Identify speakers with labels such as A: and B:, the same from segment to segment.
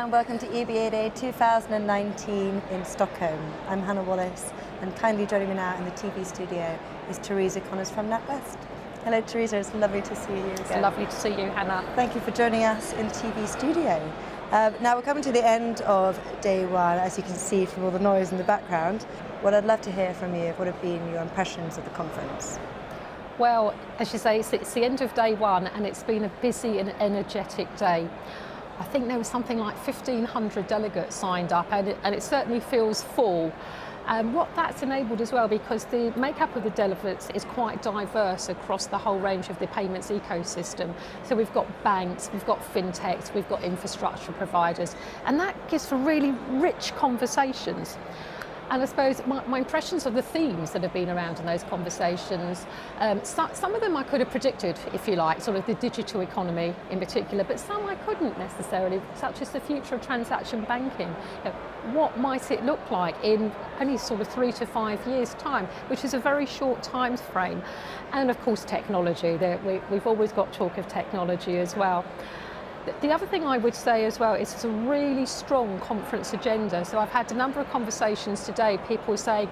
A: and welcome to EBAday 2019 in Stockholm. I'm Hannah Wallace, and kindly joining me now in the TV studio is Teresa Conors from Natwest. Hello Teresa, it's lovely to see you again.
B: It's lovely to see you, Hannah.
A: Thank you for joining us in the TV studio. Now we're coming to the end of day one, as you can see from all the noise in the background. What I'd love to hear from you would have been your impressions of the conference.
B: Well, as you say, it's the end of day one and it's been a busy and energetic day. I think there was something like 1,500 delegates signed up and it certainly feels full. What that's enabled as well, because the makeup of the delegates is quite diverse across the whole range of the payments ecosystem. So we've got banks, we've got fintechs, we've got infrastructure providers, and that gives for really rich conversations. And I suppose my impressions of the themes that have been around in those conversations, some of them I could have predicted, if you like, sort of the digital economy in particular, but some I couldn't necessarily, such as the future of transaction banking. You know, what might it look like in only sort of 3 to 5 years' time, which is a very short time frame. And of course technology, we've always got talk of technology as well. The other thing I would say as well is it's a really strong conference agenda. So I've had a number of conversations today, people saying,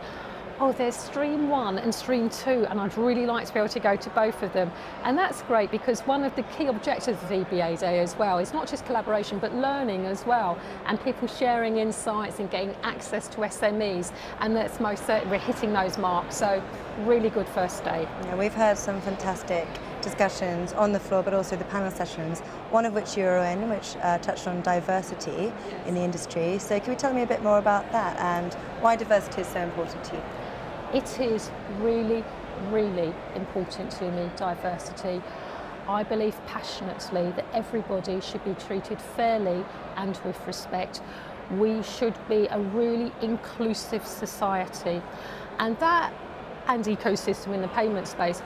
B: oh, there's stream 1 and stream 2, and I'd really like to be able to go to both of them. And that's great, because one of the key objectives of EBAday as well is not just collaboration, but learning as well, and people sharing insights and getting access to SMEs. And that's most certainly, we're hitting those marks. So really good first day.
A: Yeah, we've heard some fantastic discussions on the floor, but also the panel sessions, one of which you were in, which touched on diversity in the industry. So can you tell me a bit more about that and why diversity is so important to you?
B: It is really, really important to me, diversity. I believe passionately that everybody should be treated fairly and with respect. We should be a really inclusive society, and ecosystem in the payment space.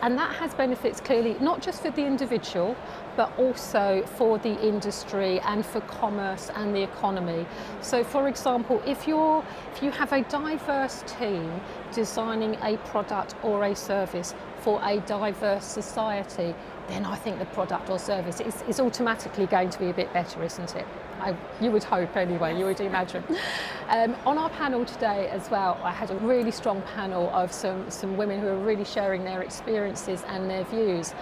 B: And that has benefits clearly, not just for the individual, but also for the industry and for commerce and the economy. So for example, if you have a diverse team designing a product or a service for a diverse society, then I think the product or service is automatically going to be a bit better, isn't it? You would hope anyway, you would imagine. On our panel today as well, I had a really strong panel of some women who are really sharing their experiences and their views.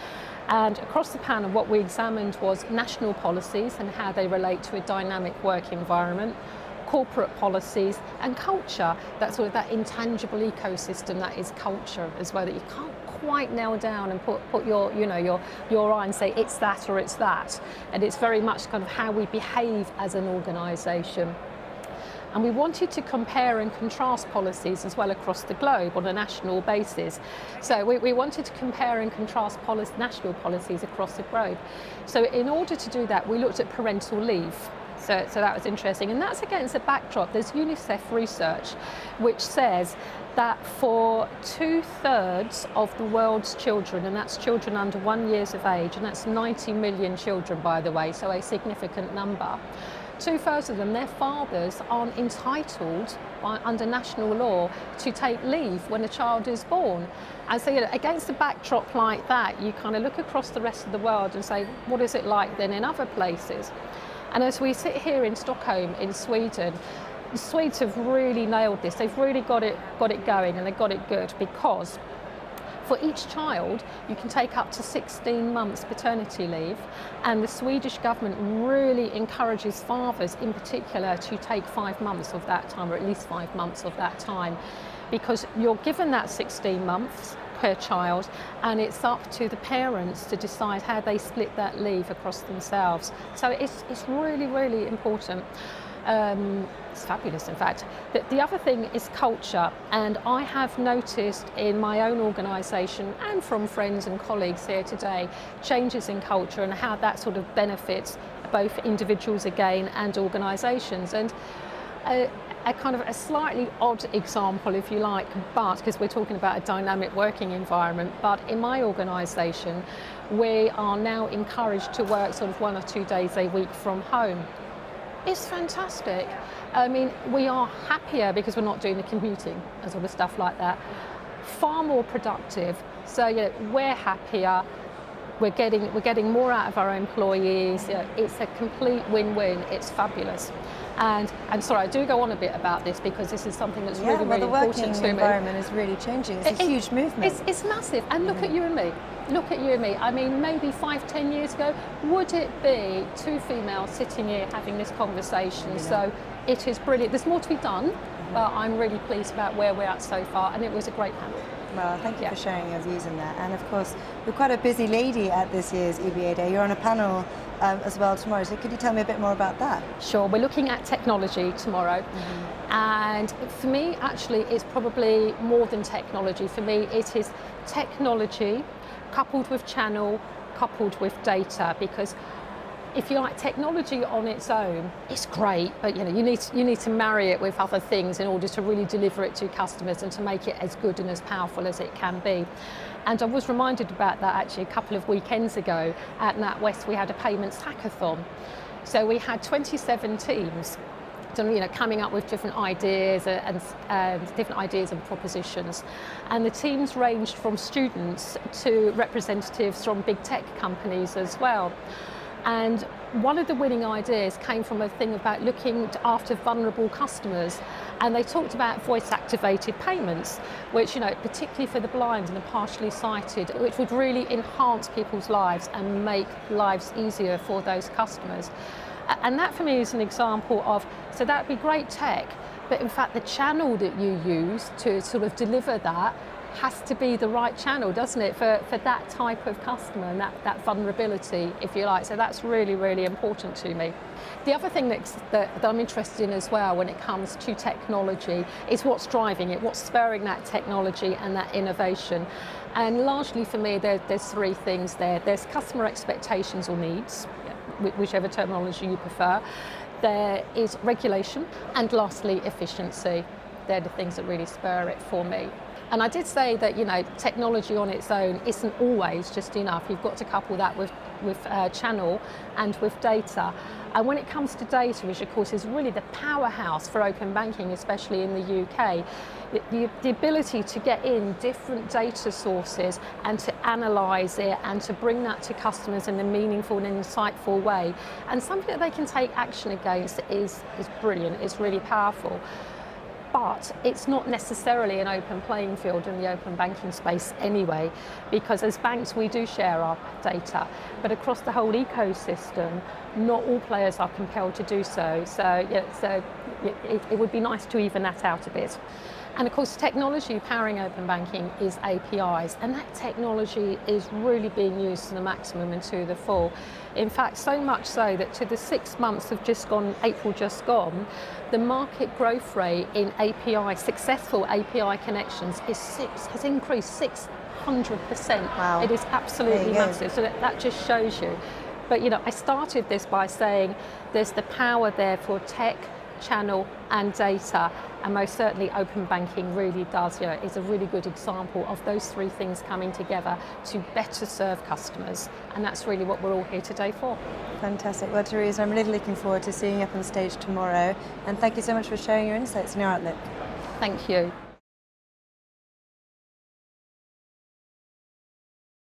B: And across the panel, what we examined was national policies and how they relate to a dynamic work environment, corporate policies and culture, that sort of that intangible ecosystem that is culture as well, that you can't quite nail down and put your eye and say it's that or it's that. And it's very much kind of how we behave as an organisation. And we wanted to compare and contrast policies as well across the globe on a national basis. So we wanted to compare and contrast national policies across the globe. So in order to do that, we looked at parental leave. So that was interesting. And that's against a backdrop. There's UNICEF research which says that for 2/3 of the world's children, and that's children under 1 year of age, and that's 90 million children, by the way, so a significant number, 2/3 of them, their fathers aren't entitled under national law to take leave when a child is born. And so, against a backdrop like that, you kind of look across the rest of the world and say, what is it like then in other places? And as we sit here in Stockholm, in Sweden, the Swedes have really nailed this. They've really got it going, and they've got it good, because for each child, you can take up to 16 months paternity leave, and the Swedish government really encourages fathers in particular to take 5 months of that time, or at least 5 months of that time, because you're given that 16 months per child, and it's up to the parents to decide how they split that leave across themselves. So it's really, really important. It's fabulous, in fact. The other thing is culture, and I have noticed in my own organisation and from friends and colleagues here today, changes in culture and how that sort of benefits both individuals again and organisations. And a kind of a slightly odd example, if you like, but because we're talking about a dynamic working environment, but in my organisation, we are now encouraged to work sort of 1 or 2 days a week from home. It's fantastic. I mean, we are happier because we're not doing the commuting and sort of stuff like that. Far more productive. So we're happier. we're getting more out of our employees. You know, it's a complete win-win. It's fabulous. And sorry, I do go on a bit about this because this is something that's really important to me.
A: The working environment is really changing. It's a huge movement.
B: It's massive. And look at you and me. Look at you and me. I mean, maybe 5-10 years ago, would it be two females sitting here having this conversation? Yeah. So it is brilliant. There's more to be done, but I'm really pleased about where we're at so far, and it was a great panel.
A: Well, thank you for sharing your views on that. And of course, you're quite a busy lady at this year's EBAday. You're on a panel as well tomorrow. So could you tell me a bit more about that?
B: Sure. We're looking at technology tomorrow. And for me, actually, it's probably more than technology. For me, it is technology coupled with channel, coupled with data, because if you like, technology on its own, it's great, but you need to marry it with other things in order to really deliver it to customers and to make it as good and as powerful as it can be. And I was reminded about that actually a couple of weekends ago at NatWest. We had a payments hackathon. So we had 27 teams coming up with different ideas and propositions. And the teams ranged from students to representatives from big tech companies as well. And one of the winning ideas came from a thing about looking after vulnerable customers. And they talked about voice-activated payments, which, particularly for the blind and the partially sighted, which would really enhance people's lives and make lives easier for those customers. And that for me is an example of, so that would be great tech, but in fact the channel that you use to sort of deliver that has to be the right channel, doesn't it, for that type of customer and that vulnerability, if you like. So that's really, really important to me. The other thing that I'm interested in as well when it comes to technology is what's driving it, what's spurring that technology and that innovation. And largely for me, there's three things there. There's customer expectations or needs, whichever terminology you prefer. There is regulation, and lastly, efficiency. They're the things that really spur it for me. And I did say that technology on its own isn't always just enough. You've got to couple that with channel and with data. And when it comes to data, which of course is really the powerhouse for open banking, especially in the UK, the ability to get in different data sources and to analyse it and to bring that to customers in a meaningful and insightful way, and something that they can take action against is brilliant, it's really powerful. But it's not necessarily an open playing field in the open banking space anyway, because as banks we do share our data, but across the whole ecosystem, not all players are compelled to do so. So it would be nice to even that out a bit. And of course, technology powering open banking is APIs, and that technology is really being used to the maximum and to the full. In fact, so much so that to the 6 months of April just gone, the market growth rate in successful API connections has increased 600%.
A: Wow.
B: It is absolutely massive. So that just shows you. But I started this by saying there's the power there for tech, channel and data, and most certainly open banking really does, is a really good example of those three things coming together to better serve customers, and that's really what we're all here today for.
A: Fantastic. Well, Teresa, I'm really looking forward to seeing you up on stage tomorrow, and thank you so much for sharing your insights and your outlook.
B: Thank you.